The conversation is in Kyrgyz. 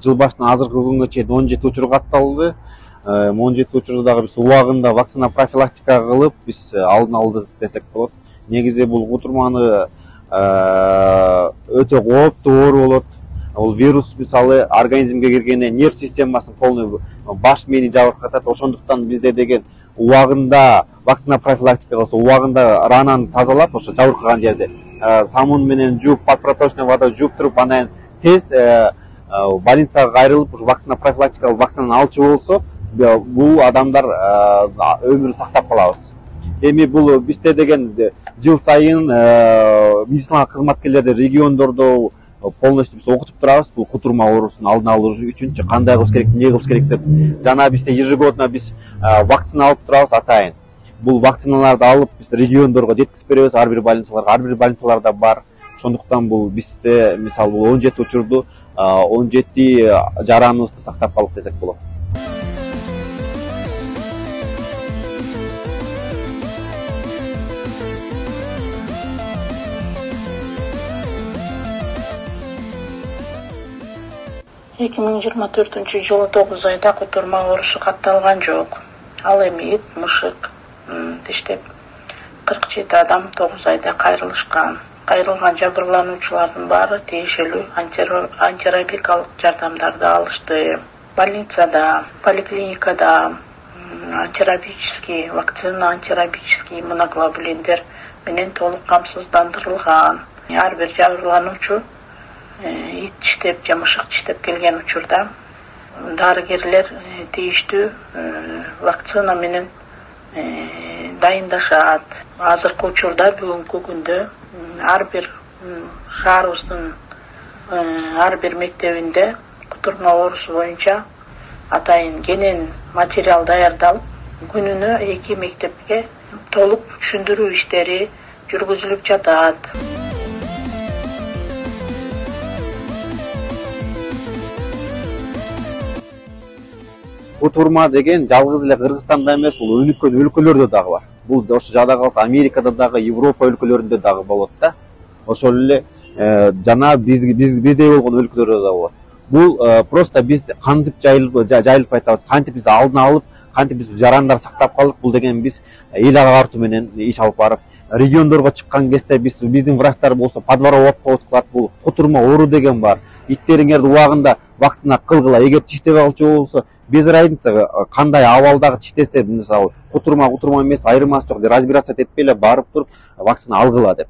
жыл башынан азыркы күнгө чейин 17 учур катталды. 17 учурда дагы биз убагында вакцина профилактика кылып, биз алдын алдык десек болот. Негизи бул кутурманы өтө кооптуу оору болот. Ол вирус мисалы организмге киргенде нерв системасын полный баш мээни жабыркатат. Ошондуктан бизде деген убагында вакцина профилактика кылса, убагында рананы тазалап, ошо жабыркаган жерде самун менен жууп, подпроточный вода жууп туруп, андан тез больницага кайрылып, ушу вакцина профилактикалык вакцинаны алчу болсо, бул адамдар өмүрүн сактап калабыз. Эми бул бизде деген жыл сайын медициналык кызматкерлерди региондордо полностью биз окутуп турабыз. Бул кутурма оорусун алдын алуу үчүн кандай кылыш керек, эмне кылыш керек деп. Жана бизде ежегодно биз вакцина алып турабыз атайын. Бул вакциналарды алып биз региондорго жеткизип беребиз, ар бир больницаларда бар. Ошондуктан бул бизде мисалы бул 17 учурду 17 жараныбызды сактап калдык десек болот. Эки миң жыйырма төртүнчү жылы 9 айда кутурма оорусу катталган жок. Ал эми ит, мышык диштеп 47 адам 9 айда кайрылышкан. Кайрылган жабырлануучулардын баары тиешелүү антирабикалык жардамдарды алышты. Больницада, поликлиникада антирабический вакцина, антирабический иммуноглобулиндер менен толук камсыздандырылган. Ар бир жабырлануучу ит тиштеп, жамышык тиштеп келген учурда дарыгерлер тийиштүү вакцина менен дайындашат. Азыркы учурда бүгүнкү күндө ар бир шаарыбыздын ар бир мектебинде кутурма оорусу боюнча атайын кенен материал даярдалып, күнүнө 2 мектепке толук түшүндүрүү иштери жүргүзүлүп жатат. Кутурма деген жалгыз эле Кыргызстанда эмес, бул өнүккөн өлкөлөрдө дагы бар. Бул ошо жада калса Америкада дагы, Европа өлкөлөрүндө дагы болот да. Ошол эле жана биздей болгон өлкөлөрдө дагы болот. Бул просто биз кантип жайылып айтабыз, кантип биз алдын алып, кантип биз жарандар сактап калдык. Бул деген биз эл агартуу менен иш алып барып, региондорго чыккан кезде биздин врачтар болсо подворовок кылат. Бул кутурма оору деген бар. Иттериңерди убагында вакцина кылгыла. Эгер тиштеп алчу болсо, без разница кандай абалдагы тиштесе, мисалы кутурма эмес, айырмасы жок деп разбираться этпей эле барып туруп вакцина алгыла деп.